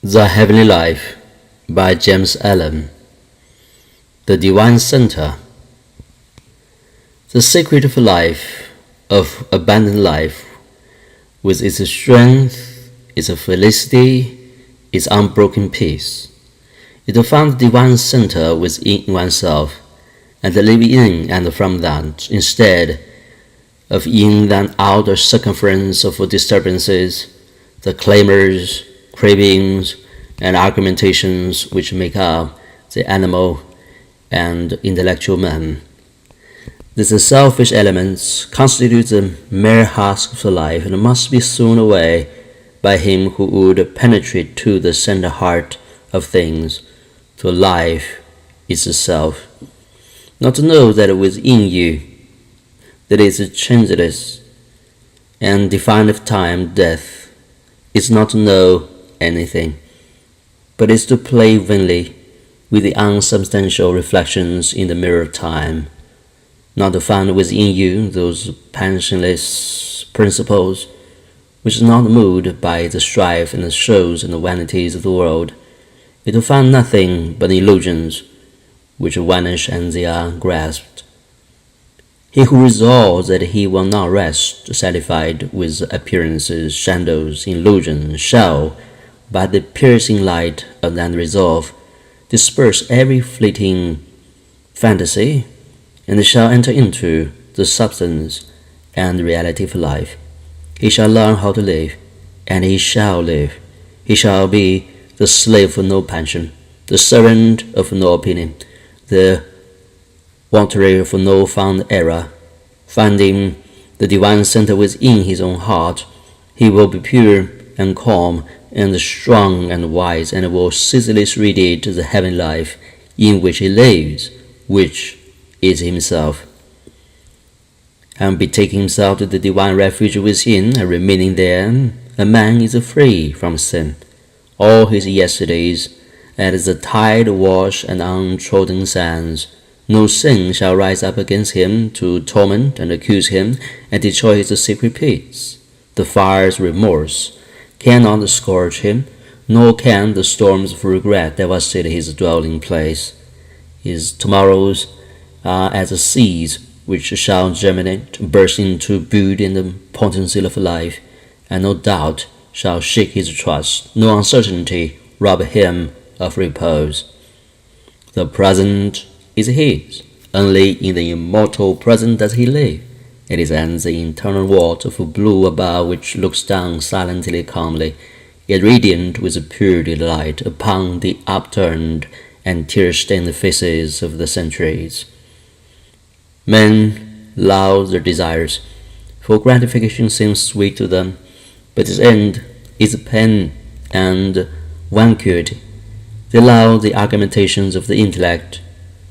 The Heavenly Life by James Allen. The Divine Center. The secret of life, of abundant life, with its strength, its felicity, its unbroken peace, is to find the divine center within oneself, and to live in and from that, instead of in that outer circumference of disturbances, the clamors, cravings, and argumentations which make up the animal and intellectual man. These selfish elements constitute the mere husk of life and must be thrown away by him who would penetrate to the center heart of things, to life itself. Not to know that within you that is changeless and defined of time, death, is not to know anything, but is to play vainly with the unsubstantial reflections in the mirror of time, not to find within you those passionless principles which are not moved by the strife and the shows and the vanities of the world, is to find nothing but illusions which vanish and they are grasped. He who resolves that he will not rest satisfied with appearances, shadows, illusions, shall, by the piercing light of that resolve, disperse every fleeting fantasy, and shall enter into the substance and reality of life. He shall learn how to live, and he shall live. He shall be the slave of no passion, the servant of no opinion, the votary of no found error. Finding the divine center within his own heart, he will be pure and calm and strong and wise, and will ceaselessly radiate the heavenly life in which he lives, which is himself. And betaking himself to the divine refuge within, and remaining there, a man is free from sin. All his yesterdays, as the tide wash and untrodden sands, no sin shall rise up against him to torment and accuse him and destroy his secret peace. The fire's remorse cannot scorch him, nor can the storms of regret devastate his dwelling place. His tomorrows are as the seeds which shall germinate, burst into beauty and the potency of life, and no doubt shall shake his trust, no uncertainty rob him of repose. The present is his. Only in the immortal present does he live. It is as the eternal vault of blue above which looks down silently, calmly, yet radiant with pure delight upon the upturned and tear-stained faces of the centuries. Men love their desires, for gratification seems sweet to them, but its end is pain and vacuity. They love the argumentations of the intellect,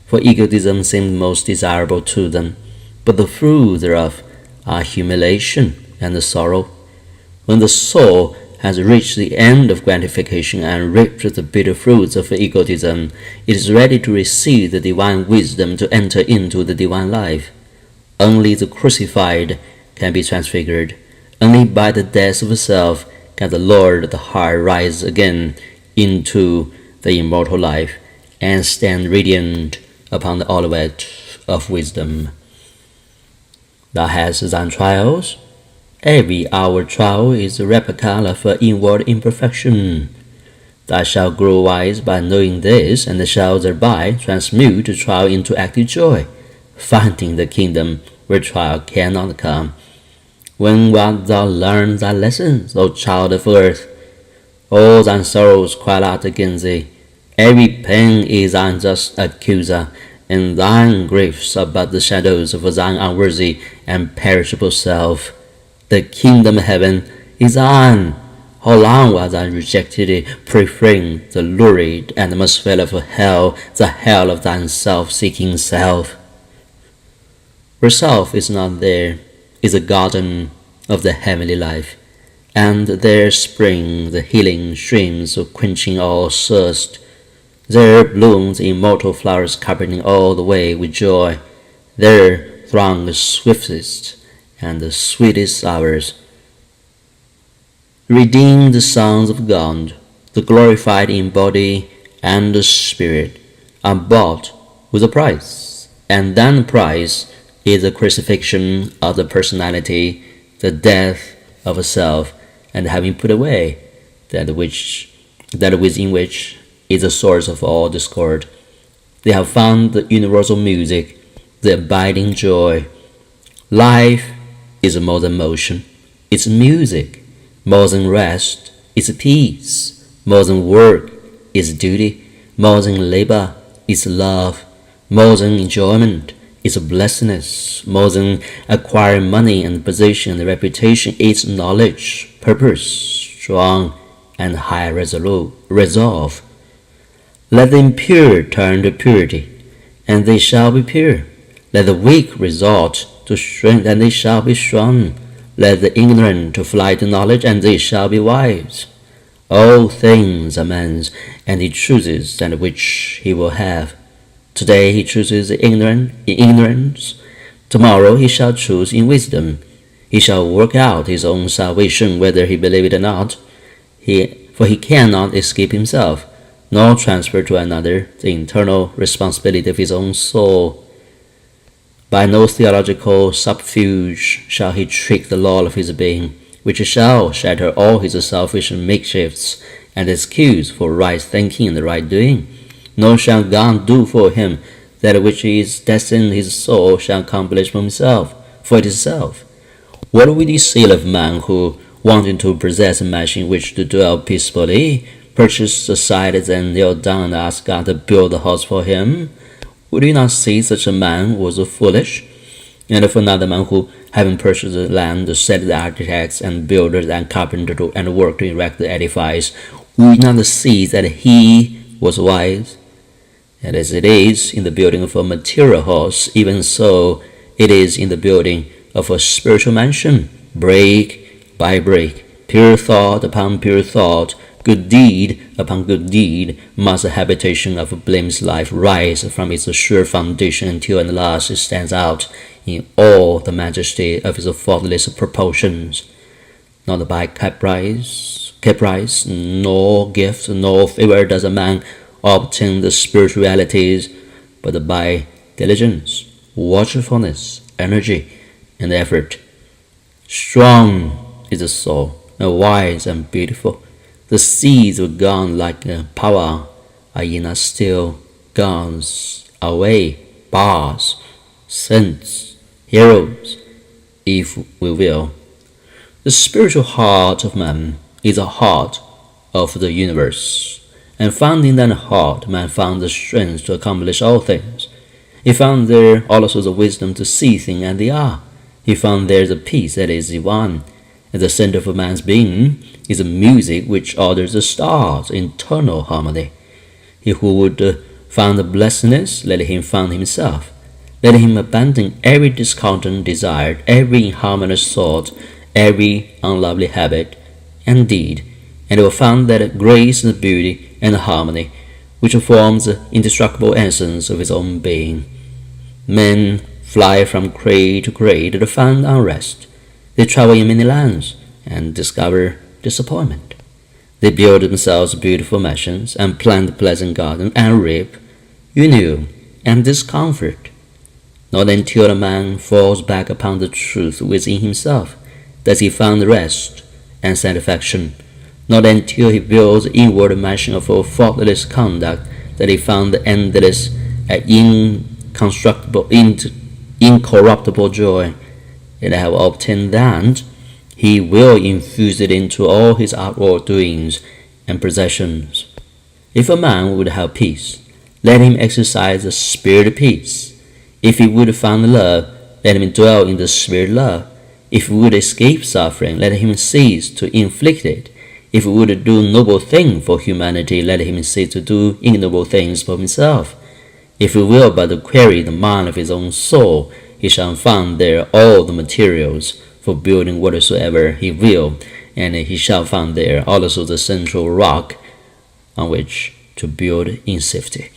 for egotism seems most desirable to them, but the fruit thereof are humiliation and sorrow. When the soul has reached the end of gratification and reaped the bitter fruits of egotism, it is ready to receive the divine wisdom to enter into the divine life. Only the crucified can be transfigured. Only by the death of self can the Lord of the heart rise again into the immortal life and stand radiant upon the olivet of wisdom. Thou hast thine trials. Every hour trial is a replica of inward imperfection. Thou shalt grow wise by knowing this, and shalt thereby transmute trial into active joy, finding the kingdom where trial cannot come. When wilt thou learn thy lessons, O child of earth? All thine sorrows cry out against thee. Every pain is thine just accuser, and thine griefs are but the shadows of thine unworthy and perishable self. The kingdom of heaven is thine. How long wilt thou reject it, preferring the lurid atmosphere of hell, the hell of thine self-seeking self? Where self is not, there is a garden of the heavenly life, and there spring the healing streams of quenching all thirst. There bloom the immortal flowers carpeting all the way with joy. There throng the swiftest and the sweetest hours. Redeem the sons of God, the glorified in body and the spirit, are bought with a price, and that price is the crucifixion of the personality, the death of a self, and having put away that within which is the source of all discord. They have found the universal music, the abiding joy. Life is more than motion, it's music. More than rest, it's peace. More than work, it's duty. More than labor, it's love. More than enjoyment, it's blessedness. More than acquiring money and position and reputation, it's knowledge, purpose, strong and high resolve. Let the impure turn to purity, and they shall be pure. Let the weak resort to strength, and they shall be strong. Let the ignorant to fly to knowledge, and they shall be wise. All things are man's, and he chooses that which he will have. Today he chooses in ignorance. Tomorrow he shall choose in wisdom. He shall work out his own salvation, whether he believe it or not. For he cannot escape himself, nor transfer to another the internal responsibility of his own soul. By no theological subterfuge shall he trick the law of his being, which shall shatter all his selfish makeshifts and excuse for right thinking and right doing. Nor shall God do for him that which is destined his soul shall accomplish for itself. What will the seal of man who, wanting to possess a mansion in which to dwell peacefully, purchase the site and kneel down and ask God to build a house for him? Would you not see such a man was foolish? And if another man who, having purchased the land, to set the architects and builders and carpenters and work to erect the edifice, would you not see that he was wise? And as it is in the building of a material house, even so it is in the building of a spiritual mansion. Break by break, pure thought upon pure thought, good deed upon good deed, must the habitation of a blameless life rise from its sure foundation until at last it stands out in all the majesty of its faultless proportions. Not by caprice, nor gift, nor favor does a man obtain the spiritualities, but by diligence, watchfulness, energy, and effort. Strong is the soul, and wise and beautiful. The seeds of gone like a power are in us still, guns away, bars, saints, heroes, if we will. The spiritual heart of man is the heart of the universe, and found in that heart man found the strength to accomplish all things. He found there also the wisdom to see things as they are. He found there the peace that is divine. At the center of man's being is a music which orders the stars in eternal harmony. He who would find the blessedness, let him find himself. Let him abandon every discontent desire, every inharmonious thought, every unlovely habit and deed, and he will find that grace and beauty and harmony which forms the indestructible essence of his own being. Men fly from grade to grade to find unrest. They travel in many lands and discover disappointment. They build themselves beautiful mansions and plant pleasant gardens and reap union and discomfort. Not until a man falls back upon the truth within himself does he find rest and satisfaction. Not until he builds the inward mansion of a faultless conduct that he found the endless and incorruptible joy. And have obtained that, he will infuse it into all his outward doings and possessions. If a man would have peace, let him exercise the spirit of peace. If he would find love, let him dwell in the spirit of love. If he would escape suffering, let him cease to inflict it. If he would do noble things for humanity, let him cease to do ignoble things for himself. If he will but query the mind of his own soul, he shall find there all the materials for building whatsoever he will, and he shall find there also the central rock on which to build in safety.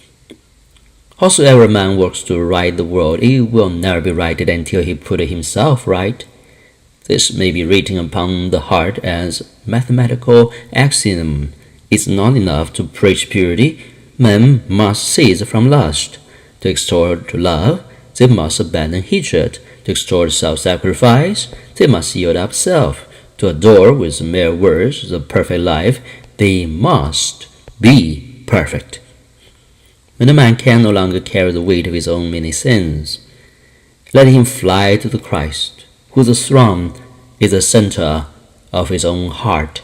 Howsoever man works to right the world, he will never be righted until he put himself right. This may be written upon the heart as mathematical axiom, It's not enough to preach purity. Men must cease from lust. To extort love, they must abandon hatred. To extort self-sacrifice, they must yield up self. To adore with mere words the perfect life, they must be perfect. When a man can no longer carry the weight of his own many sins, let him fly to the Christ, whose throne is the center of his own heart,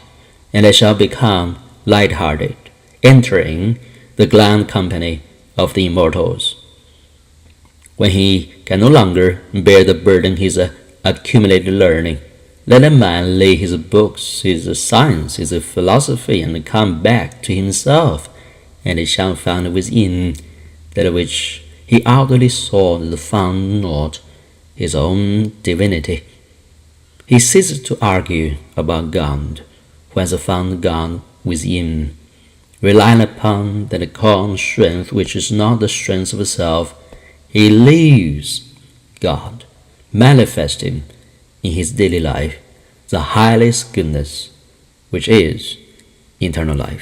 and they shall become light-hearted, entering the grand company of the immortals. When he can no longer bear the burden his accumulated learning, let a man lay his books, his science, his philosophy, and come back to himself, and he shall find within that which he outwardly sought found not his own divinity. He ceases to argue about God, who has found God within. Relying upon that calm strength which is not the strength of self, he leaves God, manifesting in his daily life the highest goodness, which is eternal life.